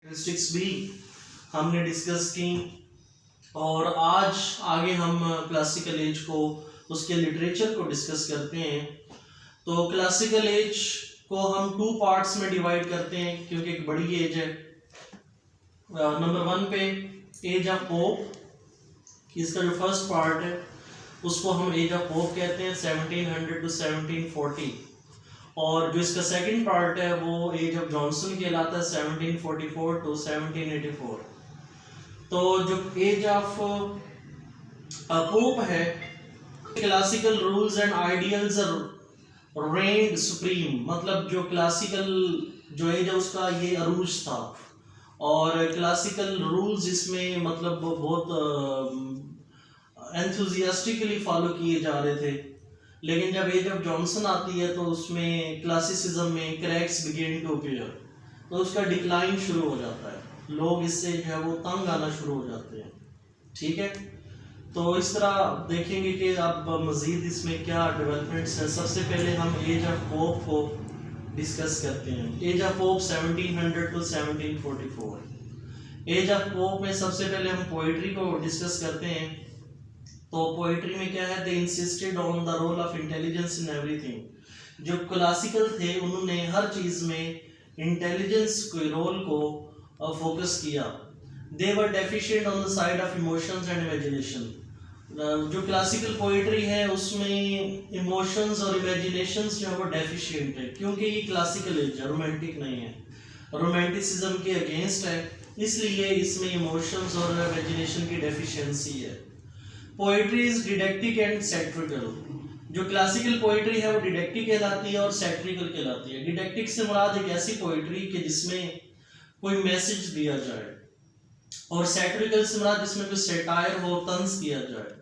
Characteristics भी हमने discuss की और आज आगे हम क्लासिकल एज को उसके लिटरेचर को डिस्कस करते हैं। तो क्लासिकल एज को हम 2 पार्ट्स में डिवाइड करते हैं क्योंकि एक बड़ी एज है। नंबर 1 पे एज ऑफ पोप, इसका जो फर्स्ट पार्ट है उसको हम एज ऑफ पोप कहते हैं 1700 टू 1740, और जो इसका सेकंड पार्ट है वो एज ऑफ जॉनसन कहलाता है 1744 टू 1784। तो जो एज ऑफ पोप है, classical rules and ideals reigned supreme, मतलब जो क्लासिकल जो एज है उसका ये अरूज था और क्लासिकल रूल्स इसमें मतलब बहुत एंथुजियास्टिकली फॉलो किए जा रहे थे। लेकिन जब एज ऑफ जॉनसन आती है तो उसमें क्लासिसिज्म में क्रैक्स बिगिन टू अपीयर, तो उसका डिक्लाइन शुरू हो जाता है, लोग इससे जो है वो तंग आना शुरू हो जाते हैं। ठीक है, तो इस तरह देखेंगे कि अब मज़ीद इसमें क्या डेवलपमेंट्स हैं। सबसे पहले हम एज ऑफ पोप को डिस्कस करते हैं। Age of Pope 1700 to 1744। Age of Pope में सबसे पहले हम पोइट्री को डिस्कस करते हैं। तो पोइट्री में क्या है, they insisted on the role of intelligence in everything. जो क्लासिकल थे उन्होंने हर चीज़ में इंटेलिजेंस के रोल को फोकस किया। They were deficient on the side of emotions and imagination. जो क्लासिकल पोइट्री है उसमें इमोशंस और इमेजिनेशंस जो है वो डेफिशिएंट है, क्योंकि ये क्लासिकल एज है, रोमांटिक नहीं है, रोमांटिसिज्म के अगेंस्ट है, इसलिए इसमें इमोशंस और इमेजिनेशन की डेफिशिएंसी है। Poetry is didactic and satirical. जो क्लासिकल पोइट्री है वो डिडक्टिक कहलाती है और सैटिरिकल कहलाती है। डिडक्टिक से मुराद एक ऐसी पोइट्री कि जिसमें कोई मैसेज दिया जाए, और सैटिरिकल से मुराद जिसमें कोई सैटायर हो, तंज किया जाए।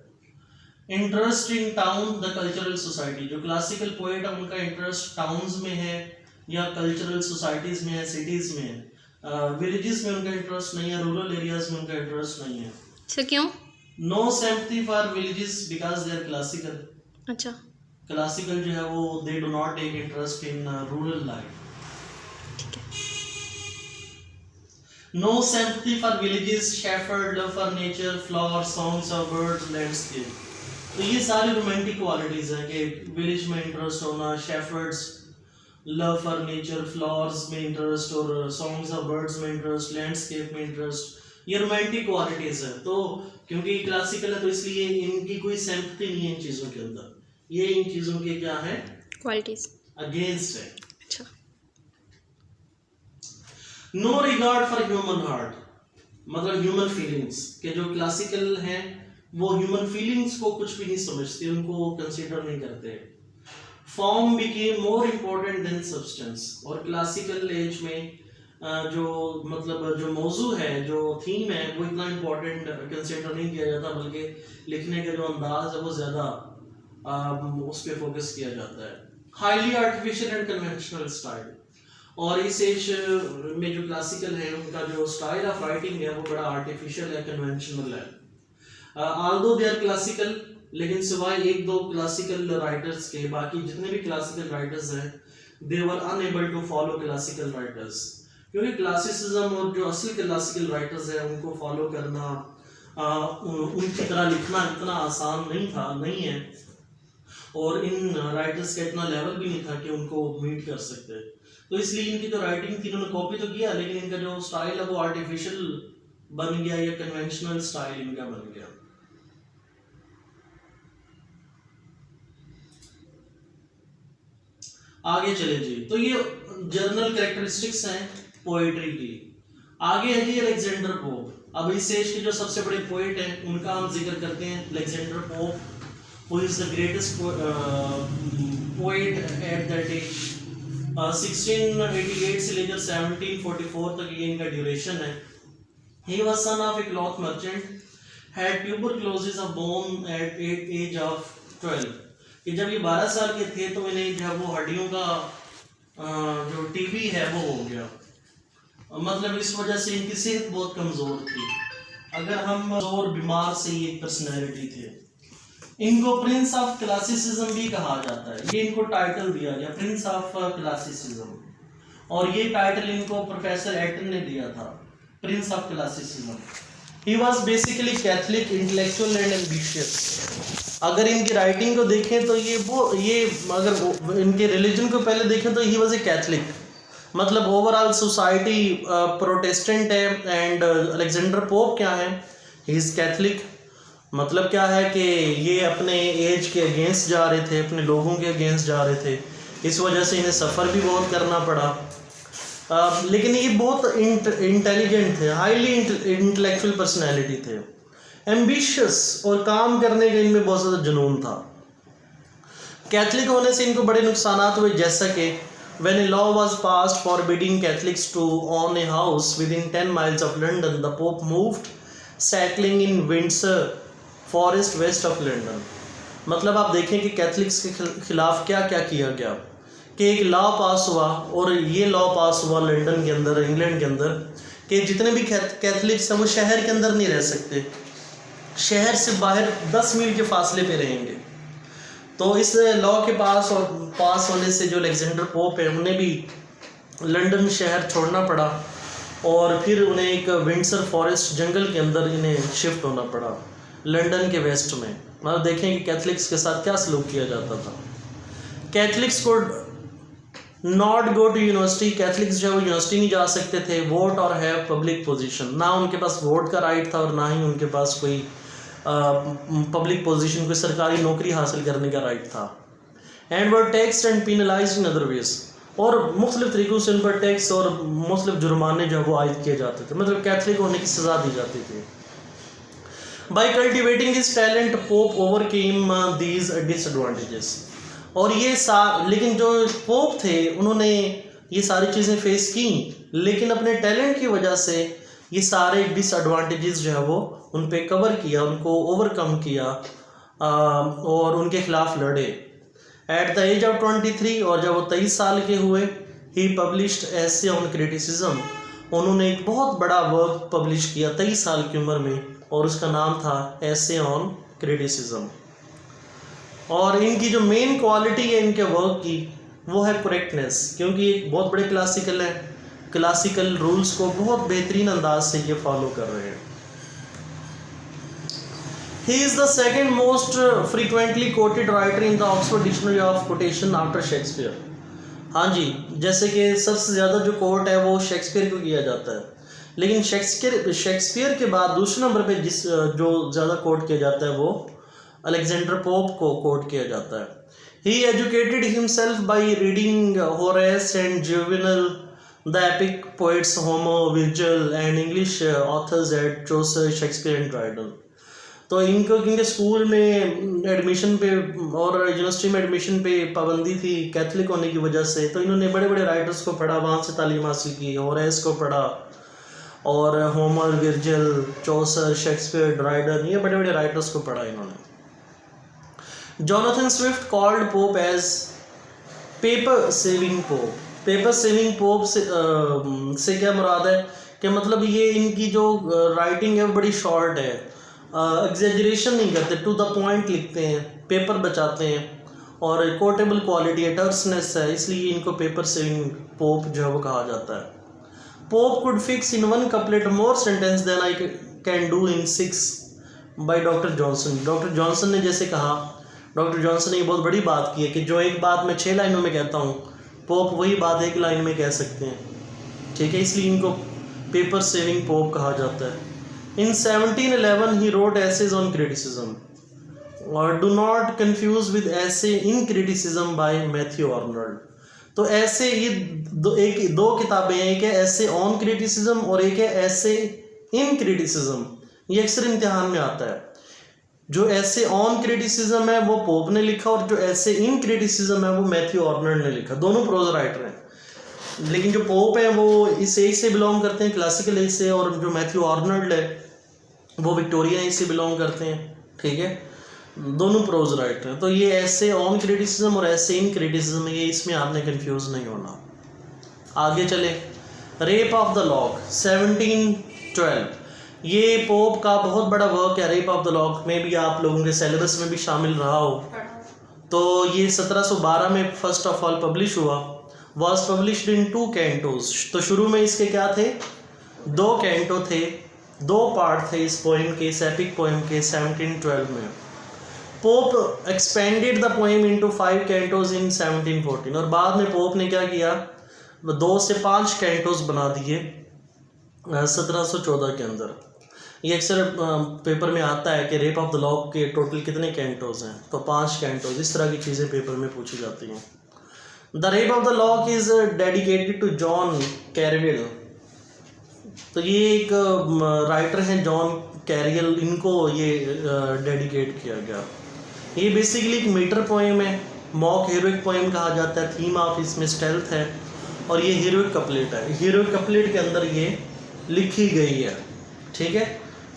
Interest in town the cultural society. जो क्लासिकल पोएट है उनका इंटरेस्ट टाउन्स में है या कल्चरल सोसाइटीज में है, सिटीज में है। विलेजेस में उनका इंटरेस्ट नहीं है, रूरल एरियाज में उनका इंटरेस्ट नहीं है। अच्छा, क्यों? No sympathy for villages because they are classical. अच्छा, क्लासिकल जो है वो they do not take interest in rural life. No sympathy for villages, shepherd, love for nature, flowers, songs of birds, landscape. तो ये सारी रोमांटिक क्वालिटीज हैं कि village में इंटरेस्ट होना, shepherd's, love for nature, flowers में इंटरेस्ट और songs of birds में इंटरेस्ट, लैंडस्केप में इंटरेस्ट, ये रोमांटिक क्वालिटीज हैं। तो क्योंकि क्लासिकल है तो इसलिए इनकी कोई सिंपैथी नहीं है इन चीज़ों के अंदर, ये इन चीज़ों के क्या है, क्वालिटीज, अगेंस्ट है। अच्छा, no regard for human heart, मतलब ह्यूमन फीलिंग्स के जो क्लासिकल हैं वो ह्यूमन फीलिंग्स को कुछ भी नहीं समझते, उनको कंसीडर नहीं करते। Form became more important then substance. और क्लासिकल एज में जो मतलब जो मौजू है, जो थीम है, वो इतना इम्पोर्टेंट कंसीडर नहीं किया जाता, बल्कि लिखने का जो अंदाज है वो ज़्यादा उस पर फोकस किया जाता है। Highly artificial and conventional style. और इस एज में जो क्लासिकल है उनका जो स्टाइल ऑफ राइटिंग है वो बड़ा आर्टिफिशियल है, कन्वेंशनल है। ऑल्दो दे आर क्लासिकल, लेकिन सिवाय 1-2 क्लासिकल राइटर्स के बाकी जितने भी क्लासिकल राइटर्स हैं they were unable to follow classical writers, क्योंकि क्लासिसिज्म और जो असली क्लासिकल राइटर्स हैं उनको फॉलो करना, उनकी तरह लिखना इतना आसान नहीं है, और इन राइटर्स का इतना लेवल भी नहीं था कि उनको मीट कर सकते। तो इसलिए इनकी जो राइटिंग थी उन्होंने कॉपी तो किया, लेकिन इनका जो स्टाइल है वो आर्टिफिशियल बन गया या कन्वेंशनल स्टाइल इनका बन गया। आगे चले जी, तो ये जर्नल कैरेक्टरिस्टिक्स हैं पोएट्री की। आगे है जी अलेक्जेंडर पोप। अब इस एज के जो सबसे बड़े पोएट हैं उनका हम जिक्र करते हैं। Alexander Pope, who is the greatest poet at that age. 1688 से लेकर 1744 तक ये इनका ड्यूरेशन है। He was son of a cloth merchant, had tuberculosis of bone at age of 12। कि जब ये 12 साल के थे तो इन्हें जब वो हड्डियों का जो टीबी है वो हो गया, मतलब इस वजह से इनकी सेहत बहुत कमज़ोर थी। अगर हम कमज़ोर बीमार से ये पर्सनैलिटी थे। इनको प्रिंस ऑफ क्लासिसिज्म भी कहा जाता है, ये इनको टाइटल दिया गया प्रिंस ऑफ क्लासिसिज्म, और ये टाइटल इनको प्रोफेसर एटन ने दिया था। Prince of classicism. He was basically Catholic, intellectual and ambitious. अगर इनकी राइटिंग को देखें तो ये अगर इनके रिलीजन को पहले देखें तो ही वॉज ए कैथलिक, मतलब ओवरऑल सोसाइटी प्रोटेस्टेंट है। एंड अलेक्जेंडर पोप क्या है, ही इज़ कैथलिक। मतलब क्या है कि ये अपने एज के अगेंस्ट जा रहे थे, अपने लोगों के अगेंस्ट जा रहे थे, इस वजह से इन्हें सफ़र भी बहुत करना पड़ा। लेकिन ये बहुत इंटेलिजेंट थे, हाईली इंटेलेक्चुअल पर्सनैलिटी थे, एम्बिशियस, और काम करने का इनमें बहुत ज़्यादा जुनून था। कैथलिक होने से इनको बड़े नुकसानात हुए, जैसा कि when a law was passed forbidding Catholics to own a house within 10 miles of London, the Pope moved settling in Windsor Forest west of London। मतलब आप देखें कि कैथलिक्स के खिलाफ क्या क्या किया गया, कि एक लॉ पास हुआ, और ये लॉ पास हुआ लंदन के अंदर, इंग्लैंड के अंदर, कि जितने भी कैथलिक्स हैं वो शहर के अंदर नहीं रह सकते, शहर से बाहर 10 मील के फासले पे रहेंगे। तो इस लॉ के पास होने से जो अलेक्जेंडर पोप है उन्हें भी लंदन शहर छोड़ना पड़ा, और फिर उन्हें एक विंडसर फॉरेस्ट जंगल के अंदर इन्हें शिफ्ट होना पड़ा, लंदन के वेस्ट में। मतलब देखें कि कैथलिक्स के साथ क्या सलूक किया जाता था। कैथलिक्स को not go to university, Catholics जो यूनिवर्सिटी नहीं जा सकते थे, वोट और हैव पब्लिक पोजीशन, ना उनके पास वोट का राइट था और ना ही उनके पास कोई पब्लिक पोजीशन, कोई सरकारी नौकरी हासिल करने का राइट था। And were taxed and penalized in other ways, और मुख्तलिफ तरीक़ों से उन पर टैक्स और मुख्तलिफ जुर्माने जो वो आयद किए जाते थे, मतलब कैथलिक होने की सज़ा दी जाती थी। By cultivating his talent pope overcame these disadvantages. और ये लेकिन जो पोप थे उन्होंने ये सारी चीज़ें फेस की, लेकिन अपने टैलेंट की वजह से ये सारे डिसएडवांटेजेस जो है वो उन पे कवर किया, उनको ओवरकम किया, और उनके खिलाफ लड़े। एट द एज ऑफ 23, और जब वो 23 साल के हुए, ही पब्लिश्ड एसे ऑन क्रिटिसिज्म, उन्होंने एक बहुत बड़ा वर्क पब्लिश किया 23 साल की उम्र में, और उसका नाम था एसे ऑन क्रिटिसिज्म। और इनकी जो मेन क्वालिटी है इनके वर्क की वो है करेक्टनेस, क्योंकि एक बहुत बड़े क्लासिकल है, क्लासिकल रूल्स को बहुत बेहतरीन अंदाज से ये फॉलो कर रहे हैं। He is the second most frequently quoted writer in the Oxford Dictionary of Quotation after Shakespeare। हाँ जी, जैसे कि सबसे ज़्यादा जो कोट है वो शेक्सपियर को किया जाता है, लेकिन शेक्सपियर के बाद दूसरे नंबर पे जो ज़्यादा कोट किया जाता है वो अलेक्जेंडर पोप को कोट किया जाता है। He educated himself by reading Horace and Juvenal, the epic poets Homer, Virgil, and English authors at Chaucer, Shakespeare and Dryden। तो इनको क्योंकि स्कूल में एडमिशन पे और यूनिवर्सिटी में एडमिशन पे पाबंदी थी कैथलिक होने की वजह से, तो इन्होंने बड़े बड़े राइटर्स को पढ़ा, वहाँ से तालीम हासिल की, होरेस को पढ़ा, और Homer, Virgil, Chaucer, Shakespeare, Dryden, ये बड़े बड़े राइटर्स को पढ़ा इन्होंने। Jonathan Swift called Pope as paper saving Pope. Paper saving Pope से क्या मुराद है कि मतलब ये इनकी जो राइटिंग है बड़ी शॉर्ट है, एग्जेजरेशन नहीं करते, टू द पॉइंट लिखते हैं, पेपर बचाते हैं, और कोटेबल क्वालिटी है, टर्सनेस है, इसलिए इनको पेपर सेविंग पोप जो है वो कहा जाता है। Pope could fix in 1 couplet more sentence than I can do in 6 by Doctor Johnson. Doctor Johnson ने जैसे कहा, डॉक्टर जॉनसन ने ये बहुत बड़ी बात की है कि जो एक बात मैं 6 लाइनों में कहता हूँ, पोप वही बात 1 लाइन में कह सकते हैं, ठीक है, इसलिए इनको पेपर सेविंग पोप कहा जाता है। In 1711 he wrote essays on criticism, or do not confuse with essay in criticism by Matthew Arnold। तो ऐसे ये दो किताबें हैं, एक है ऐसे ऑन क्रिटिसिज्म और एक है ऐसे इन क्रिटिसिज्म। ये अक्सर इम्तिहान में आता है। जो ऐसे ऑन क्रिटिसिज्म है वो पोप ने लिखा, और जो ऐसे इन क्रिटिसिज्म है वो मैथ्यू आर्नल्ड ने लिखा। दोनों प्रोज राइटर हैं, लेकिन जो पोप हैं वो इस एज से बिलोंग करते हैं, क्लासिकल एज से, और जो मैथ्यू आर्नल्ड है वो विक्टोरियन एज से बिलोंग करते हैं, ठीक है, दोनों प्रोज राइटर हैं। तो ये ऐसे ऑन क्रिटिसिज्म और ऐसे इन क्रिटिसिज्म, ये इसमें आपने कंफ्यूज नहीं होना। आगे चले, रेप ऑफ द लॉक 1712, ये पोप का बहुत बड़ा वर्क है। रेप ऑफ द लॉक में भी आप लोगों के सिलेबस में भी शामिल रहा हो। तो ये 1712 में फर्स्ट ऑफ ऑल पब्लिश हुआ, वॉज पब्लिश्ड इन 2 कैंटोज। तो शुरू में इसके क्या थे, 2 कैंटो थे, 2 पार्ट थे इस पोएम के, इस एपिक पोएम के 1712 में। Pope expanded the poem into 5 cantos in 1714 और बाद में पोप ने क्या किया, 2 से 5 कैंटोज बना दिए 1714 के अंदर। ये अक्सर पेपर में आता है कि रेप ऑफ द लॉक के टोटल कितने कैंटोज हैं, तो 5 कैंटोज, इस तरह की चीज़ें पेपर में पूछी जाती हैं। The rape of the lock is dedicated to John Caryll. तो ये एक राइटर हैं जॉन कैरियल, इनको ये डेडिकेट किया गया। ये बेसिकली एक मीटर पोएम है, मॉक हीरोइक पोएम कहा जाता है। थीम ऑफ इसमें स्टेल्थ है और ये हीरोइक कपलेट है। हीरोइक कपलेट के अंदर ये लिखी गई है, ठीक है।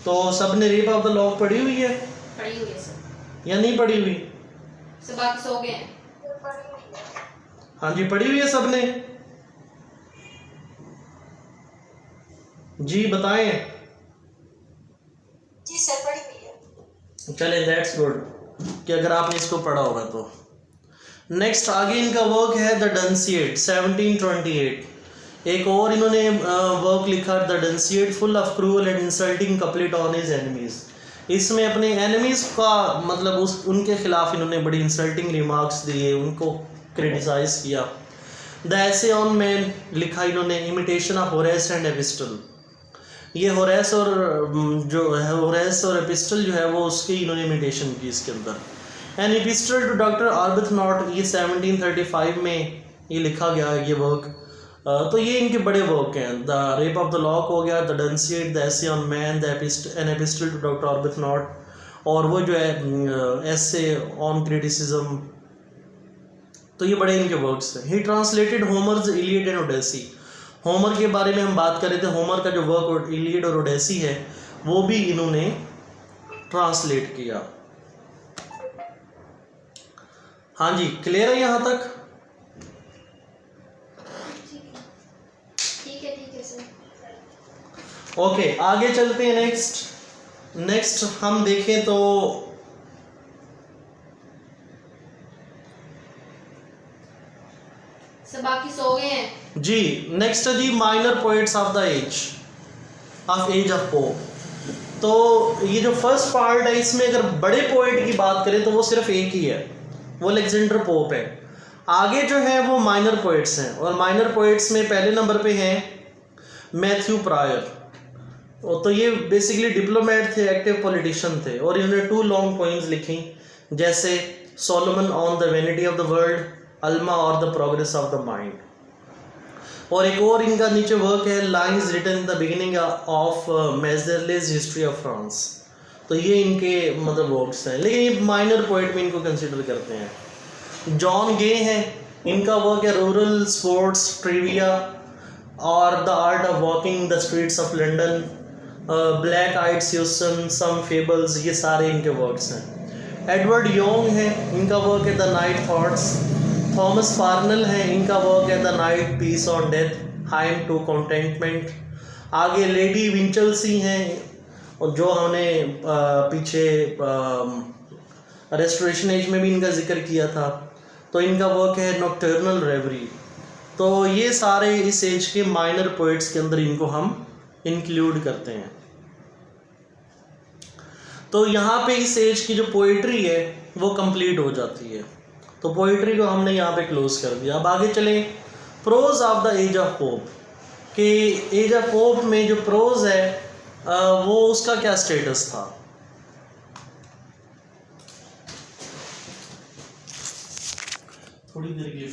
तो सबने रेप ऑफ द लॉक पढ़ी हुई है? पढ़ी हुई है सर। या नहीं पढ़ी हुई? सब बाकी सो गए हैं। हाँ जी, पढ़ी हुई है सबने? जी बताएं। जी सर पढ़ी हुई है। चले, दैट्स गुड कि अगर आपने इसको पढ़ा होगा तो। नेक्स्ट आगे इनका वर्क है द डंसिएट 1728। एक और इन्होंने वर्क लिखा the Dunciad, full of cruel and insulting couplet on his enemies. इसमें अपने एनिमीज का मतलब उनके खिलाफ इन्होंने बड़ी इंसल्टिंग रिमार्क्स दिए, उनको क्रिटिसाइज किया। द एसे ऑन मैन लिखा इन्होंने, imitation of Horace and epistle. ये होरेस और जो है होरेस और एपिस्टल जो है वो उसकी इन्होंने इमिटेशन की इसके अंदर। एन एपिस्टल टू डॉक्टर आर्बिथनॉट, ये 1735 में ये लिखा गया ये वर्क। तो ये इनके बड़े वर्क हैं। The rape of the lock हो गया, the Dunciad, the essay on man, an epistle to doctor Arbuthnot, और वो जो है एसे ऑन क्रिटिसिज्म। तो ये बड़े इनके वर्क्स हैं। ही translated होमर्स Iliad and Odyssey. Homer के बारे में हम बात कर रहे थे, होमर का जो वर्क इलियड और ओडेसी है वो भी इन्होंने ट्रांसलेट किया। हाँ जी, क्लियर है यहाँ तक? ठीक है सर। ओके, आगे चलते हैं। नेक्स्ट हम देखें तो सब बाकी सो गए हैं जी। नेक्स्ट है जी minor poets of the age of Pope. तो ये जो फर्स्ट पार्ट है इसमें अगर बड़े पोएट की बात करें तो वो सिर्फ एक ही है, वो अलेक्जेंडर पोप है। आगे जो है वो माइनर पोएट्स हैं, और माइनर पोएट्स में पहले नंबर पे हैं मैथ्यू प्रायर। तो ये बेसिकली डिप्लोमेट थे, एक्टिव पॉलिटिशियन थे, और इन्होंने 2 लॉन्ग पोइम्स लिखी, जैसे Solomon on the vanity of the world, Alma और the progress of the mind. और एक और इनका नीचे वर्क है lines written in the beginning of Mezeray's history of France. तो ये इनके मतलब वर्क्स हैं, लेकिन ये माइनर पोएट में इनको कंसिडर करते हैं। जॉन गे हैं, इनका वर्क है रूरल स्पोर्ट्स ट्रिविया और the art of walking the streets of London, black eyed Susan, some fables, ये सारे इनके वर्क्स हैं। एडवर्ड योंग है, इनका वर्क है the Night Thoughts. Thomas Parnell है, इनका वर्क है the Night Piece on Death, Hymn to Contentment. आगे लेडी विंचेल्सी हैं, और जो हमने पीछे रेस्टोरेशन एज में भी इनका जिक्र किया था। तो इनका वर्क है नॉक्टर्नल रेवरी। तो ये सारे इस एज के माइनर पोएट्स के अंदर इनको हम इंक्लूड करते हैं। तो यहाँ पे इस एज की जो पोइट्री है वो कंप्लीट हो जाती है। तो पोइट्री को हमने यहाँ पे क्लोज कर दिया। अब आगे चलें prose of the age of Pope. कि एज ऑफ पोप में जो प्रोज है वो उसका क्या स्टेटस था। थोड़ी देर के